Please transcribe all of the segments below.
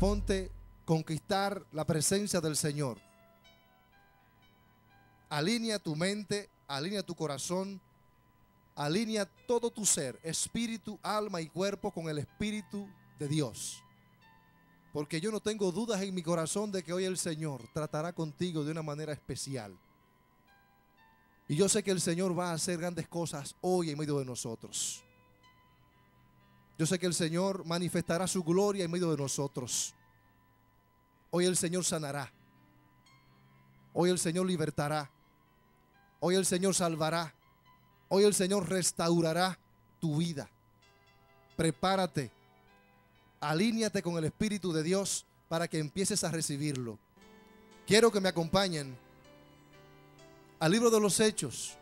proponte conquistar la presencia del Señor. Alinea tu mente, alinea tu corazón, alinea todo tu ser, espíritu, alma y cuerpo con el Espíritu de Dios. Porque yo no tengo dudas en mi corazón de que hoy el Señor tratará contigo de una manera especial. Y yo sé que el Señor va a hacer grandes cosas hoy en medio de nosotros. Yo sé que el Señor manifestará su gloria en medio de nosotros. Hoy el Señor sanará. Hoy el Señor libertará. Hoy el Señor salvará. Hoy el Señor restaurará tu vida. Prepárate. Alíñate con el Espíritu de Dios para que empieces a recibirlo. Quiero que me acompañen al libro de los Hechos.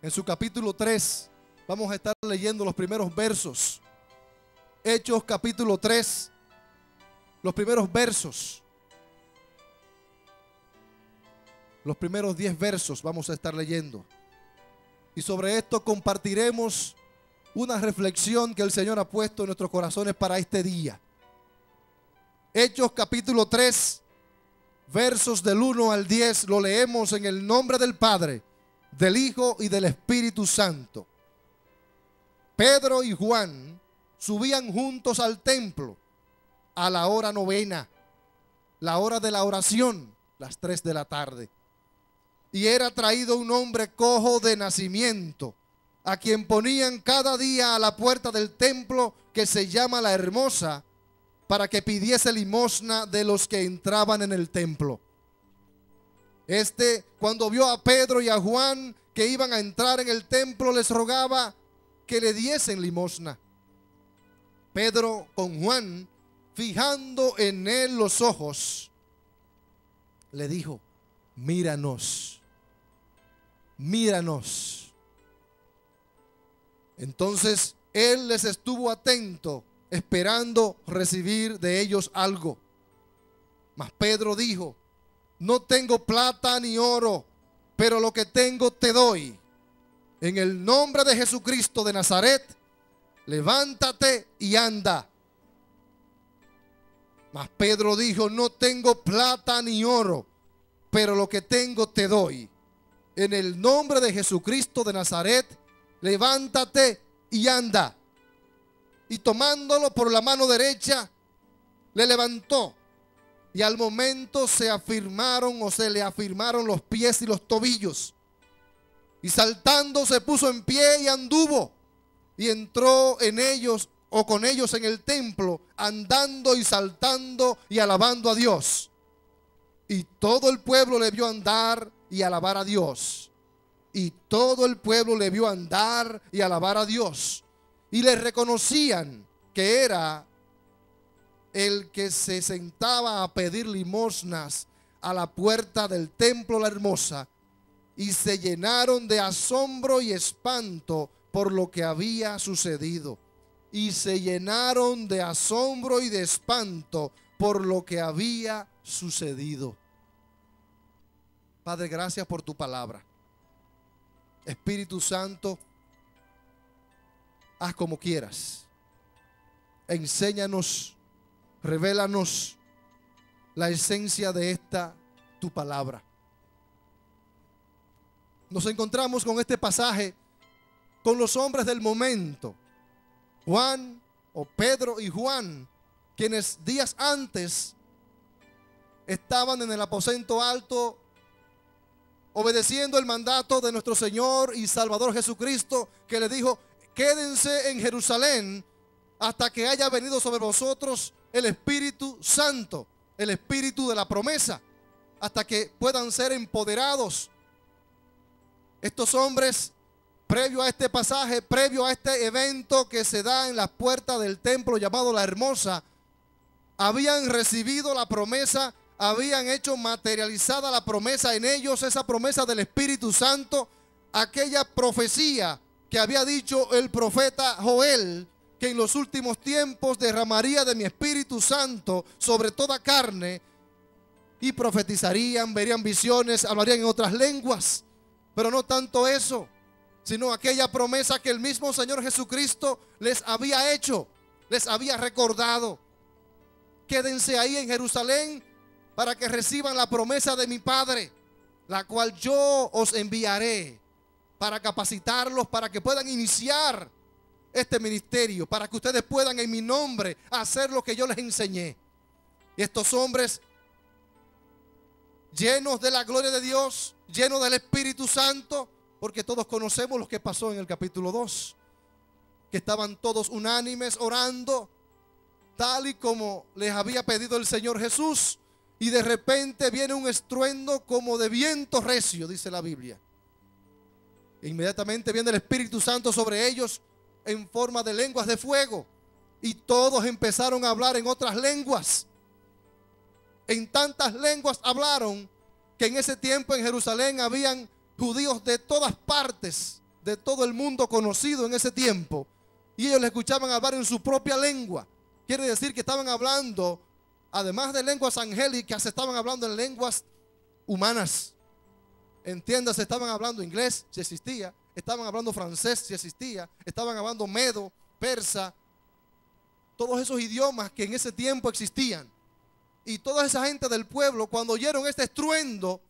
En su capítulo 3 vamos a estar leyendo los primeros versos. Hechos capítulo 3, los primeros versos. Los primeros 10 versos vamos a estar leyendo. Y sobre esto compartiremos una reflexión que el Señor ha puesto en nuestros corazones para este día. Hechos capítulo 3, versos del 1 al 10, lo leemos en el nombre del Padre, del Hijo y del Espíritu Santo. Pedro y Juan subían juntos al templo a la hora novena, la hora de la oración, las 3 de la tarde. Y era traído un hombre cojo de nacimiento, a quien ponían cada día a la puerta del templo que se llama La Hermosa, para que pidiese limosna de los que entraban en el templo. Cuando vio a Pedro y a Juan que iban a entrar en el templo, les rogaba que le diesen limosna. Pedro con Juan, fijando en él los ojos, le dijo: míranos, míranos. Entonces él les estuvo atento, esperando recibir de ellos algo. Mas Pedro dijo: no tengo plata ni oro, pero lo que tengo te doy. En el nombre de Jesucristo de Nazaret, levántate y anda. Mas Pedro dijo: no tengo plata ni oro, pero lo que tengo te doy. En el nombre de Jesucristo de Nazaret, levántate y anda. Y tomándolo por la mano derecha, le levantó. Y al momento se le afirmaron los pies y los tobillos. Y saltando se puso en pie y anduvo. Y entró en ellos o con ellos en el templo, andando y saltando y alabando a Dios. Y todo el pueblo le vio andar y alabar a Dios. Y todo el pueblo le vio andar y alabar a Dios. Y le reconocían que era el que se sentaba a pedir limosnas a la puerta del templo La Hermosa. Y se llenaron de asombro y espanto por lo que había sucedido. Y se llenaron de asombro y de espanto por lo que había sucedido. Padre, gracias por tu palabra. Espíritu Santo, haz como quieras. Enséñanos, revélanos la esencia de esta tu palabra. Nos encontramos con este pasaje con los hombres del momento, Juan o Pedro y Juan, quienes días antes estaban en el aposento alto obedeciendo el mandato de nuestro Señor y Salvador Jesucristo, que le dijo: quédense en Jerusalén hasta que haya venido sobre vosotros el Espíritu Santo, el Espíritu de la promesa, hasta que puedan ser empoderados. Estos hombres, previo a este pasaje, previo a este evento que se da en las puertas del templo llamado La Hermosa, habían recibido la promesa, habían hecho materializada la promesa en ellos, esa promesa del Espíritu Santo, aquella profecía que había dicho el profeta Joel, que en los últimos tiempos derramaría de mi Espíritu Santo sobre toda carne, y profetizarían, verían visiones, hablarían en otras lenguas. Pero no tanto eso, sino aquella promesa que el mismo Señor Jesucristo les había hecho, les había recordado. quédense ahí en Jerusalén para que reciban la promesa de mi Padre, la cual yo os enviaré para capacitarlos, para que puedan iniciar este ministerio, para que ustedes puedan en mi nombre hacer lo que yo les enseñé. Y estos hombres, llenos de la gloria de Dios, llenos del Espíritu Santo, porque todos conocemos lo que pasó en el capítulo 2, que estaban todos unánimes orando, tal y como les había pedido el Señor Jesús, y de repente viene un estruendo como de viento recio, dice la Biblia. Inmediatamente viene el Espíritu Santo sobre ellos en forma de lenguas de fuego, y todos empezaron a hablar en otras lenguas. En tantas lenguas hablaron que en ese tiempo en Jerusalén habían judíos de todas partes, de todo el mundo conocido en ese tiempo, y ellos le escuchaban hablar en su propia lengua. Quiere decir que estaban hablando, además de lenguas angélicas, estaban hablando en lenguas humanas. Entiéndase, estaban hablando inglés, si existía, estaban hablando francés, si existía, estaban hablando medo, persa, todos esos idiomas que en ese tiempo existían. Y toda esa gente del pueblo, cuando oyeron este estruendo,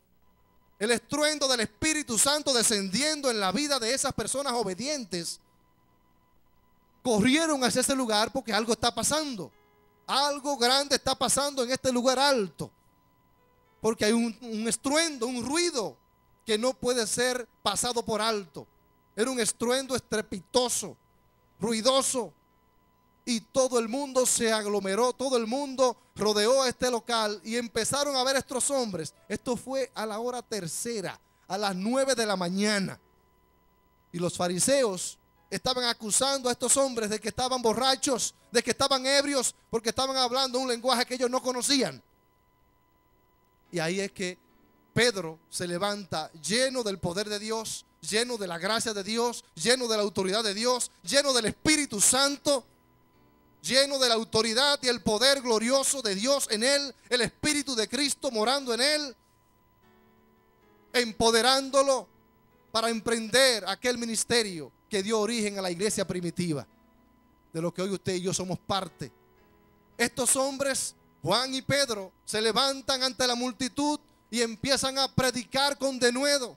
el estruendo del Espíritu Santo descendiendo en la vida de esas personas obedientes, corrieron hacia ese lugar porque algo está pasando. Algo grande está pasando en este lugar alto. Porque hay un estruendo, un ruido que no puede ser pasado por alto. Era un estruendo estrepitoso, ruidoso. Y todo el mundo se aglomeró, todo el mundo rodeó este local y empezaron a ver a estos hombres. Esto fue a la hora tercera, a las 9 de la mañana. Y los fariseos estaban acusando a estos hombres de que estaban borrachos, de que estaban ebrios, porque estaban hablando un lenguaje que ellos no conocían. Y ahí es que Pedro se levanta lleno del poder de Dios, lleno de la gracia de Dios, lleno de la autoridad de Dios, lleno del Espíritu Santo, lleno de la autoridad y el poder glorioso de Dios en él, el Espíritu de Cristo morando en él, empoderándolo para emprender aquel ministerio que dio origen a la iglesia primitiva, de lo que hoy usted y yo somos parte. Estos hombres, Juan y Pedro, se levantan ante la multitud y empiezan a predicar con denuedo.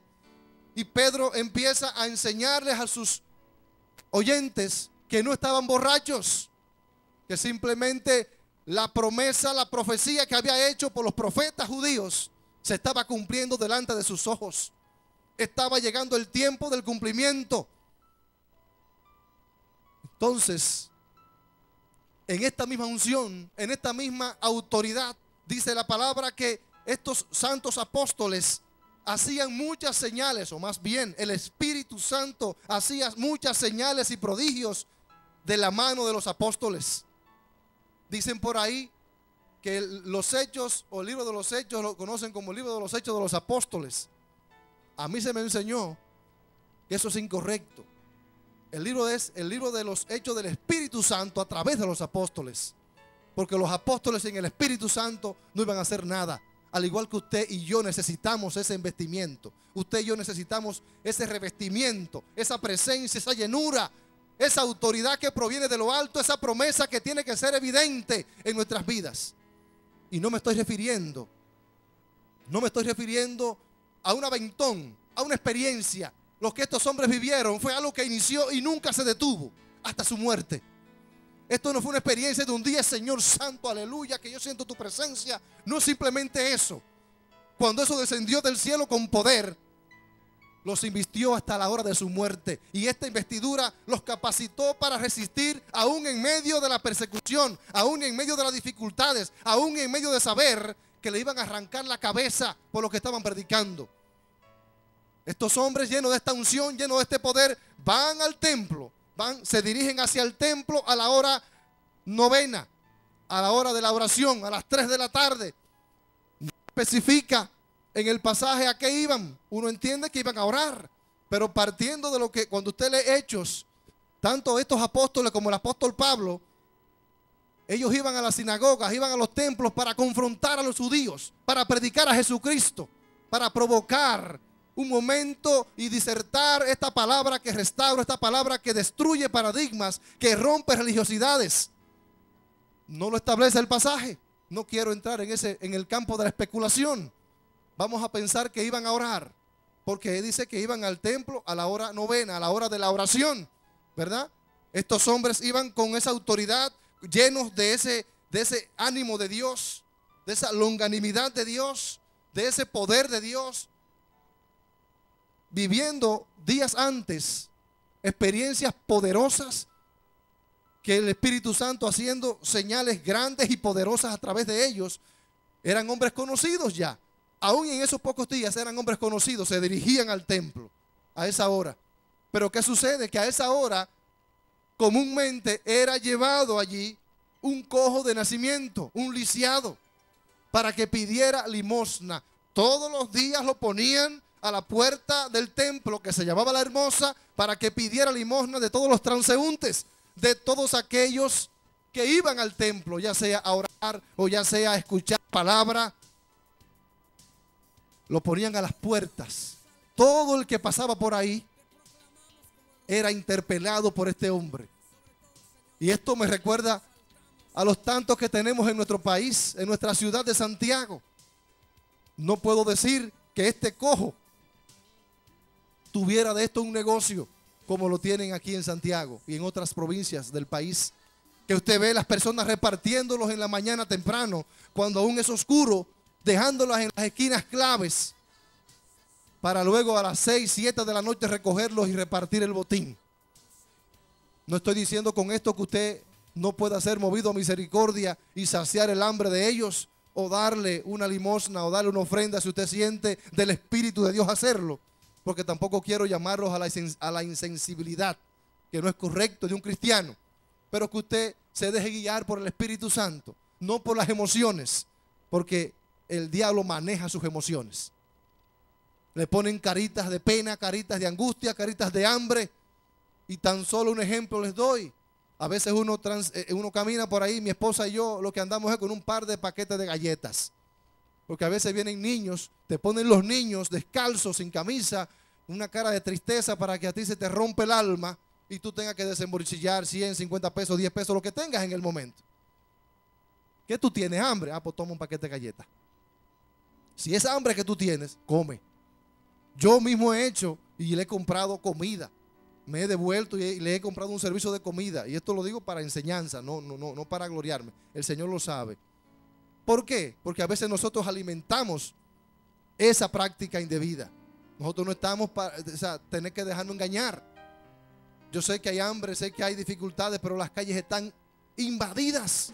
Y Pedro empieza a enseñarles a sus oyentes que no estaban borrachos, que simplemente la promesa, la profecía que había hecho por los profetas judíos se estaba cumpliendo delante de sus ojos. Estaba llegando el tiempo del cumplimiento. Entonces, en esta misma unción, en esta misma autoridad, dice la palabra que estos santos apóstoles hacían muchas señales, o más bien el Espíritu Santo hacía muchas señales y prodigios de la mano de los apóstoles. Dicen por ahí que los hechos o el libro de los hechos lo conocen como el libro de los hechos de los apóstoles. A mí se me enseñó que eso es incorrecto. El libro es el libro de los hechos del Espíritu Santo a través de los apóstoles. Porque los apóstoles sin el Espíritu Santo no iban a hacer nada. Al igual que usted y yo necesitamos ese investimiento. Usted y yo necesitamos ese revestimiento, esa presencia, esa llenura, esa autoridad que proviene de lo alto, esa promesa que tiene que ser evidente en nuestras vidas. Y no me estoy refiriendo a un aventón, a una experiencia. Lo que estos hombres vivieron fue algo que inició y nunca se detuvo hasta su muerte. Esto no fue una experiencia de un día, Señor Santo, aleluya, que yo siento tu presencia. No es simplemente eso. Cuando eso descendió del cielo con poder, los invistió hasta la hora de su muerte. Y esta investidura los capacitó para resistir aún en medio de la persecución, aún en medio de las dificultades, aún en medio de saber que le iban a arrancar la cabeza por lo que estaban predicando. Estos hombres llenos de esta unción, llenos de este poder, van al templo, se dirigen hacia el templo a la hora novena, a la hora de la oración, a las 3 de la tarde. No especifica en el pasaje a qué iban. Uno entiende que iban a orar, pero partiendo de lo que cuando usted lee Hechos, tanto estos apóstoles como el apóstol Pablo, ellos iban a las sinagogas, iban a los templos para confrontar a los judíos, para predicar a Jesucristo, para provocar un momento y disertar esta palabra que restaura, esta palabra que destruye paradigmas, que rompe religiosidades. No lo establece el pasaje, no quiero entrar en el campo de la especulación. Vamos a pensar que iban a orar, porque dice que iban al templo a la hora novena, a la hora de la oración, ¿verdad? Estos hombres iban con esa autoridad, llenos de ese ánimo de Dios, de esa longanimidad de Dios, de ese poder de Dios, viviendo días antes experiencias poderosas, que el Espíritu Santo haciendo señales grandes y poderosas a través de ellos. Eran hombres conocidos ya. Aún en esos pocos días eran hombres conocidos, se dirigían al templo a esa hora. Pero ¿qué sucede? Que a esa hora comúnmente era llevado allí un cojo de nacimiento, un lisiado, para que pidiera limosna. Todos los días lo ponían a la puerta del templo, que se llamaba La Hermosa, para que pidiera limosna de todos los transeúntes, de todos aquellos que iban al templo, ya sea a orar o ya sea a escuchar palabra. Lo ponían a las puertas. Todo el que pasaba por ahí era interpelado por este hombre. Y esto me recuerda a los tantos que tenemos en nuestro país, en nuestra ciudad de Santiago. No puedo decir que este cojo tuviera de esto un negocio como lo tienen aquí en Santiago y en otras provincias del país, que usted ve las personas repartiéndolos en la mañana temprano, cuando aún es oscuro, dejándolas en las esquinas claves, para luego a las 6, 7 de la noche recogerlos y repartir el botín. No estoy diciendo con esto que usted no pueda ser movido a misericordia y saciar el hambre de ellos, o darle una limosna o darle una ofrenda si usted siente del Espíritu de Dios hacerlo, porque tampoco quiero llamarlos a la insensibilidad, que no es correcto de un cristiano, pero que usted se deje guiar por el Espíritu Santo, no por las emociones, porque el diablo maneja sus emociones. Le ponen caritas de pena, caritas de angustia, caritas de hambre. Y tan solo un ejemplo les doy. A veces uno camina por ahí, mi esposa y yo, lo que andamos es con un par de paquetes de galletas. Porque a veces vienen niños, te ponen los niños descalzos, sin camisa, una cara de tristeza para que a ti se te rompe el alma y tú tengas que desembolsillar 100, 50 pesos, 10 pesos, lo que tengas en el momento. ¿Qué tú tienes? ¿Hambre? Ah, pues toma un paquete de galletas. Si es hambre que tú tienes, come. Yo mismo he hecho y le he comprado comida. Me he devuelto y le he comprado un servicio de comida. Y esto lo digo para enseñanza, no para gloriarme. El Señor lo sabe. ¿Por qué? Porque a veces nosotros alimentamos esa práctica indebida. Nosotros no estamos para tener que dejarnos engañar. Yo sé que hay hambre, sé que hay dificultades, pero las calles están invadidas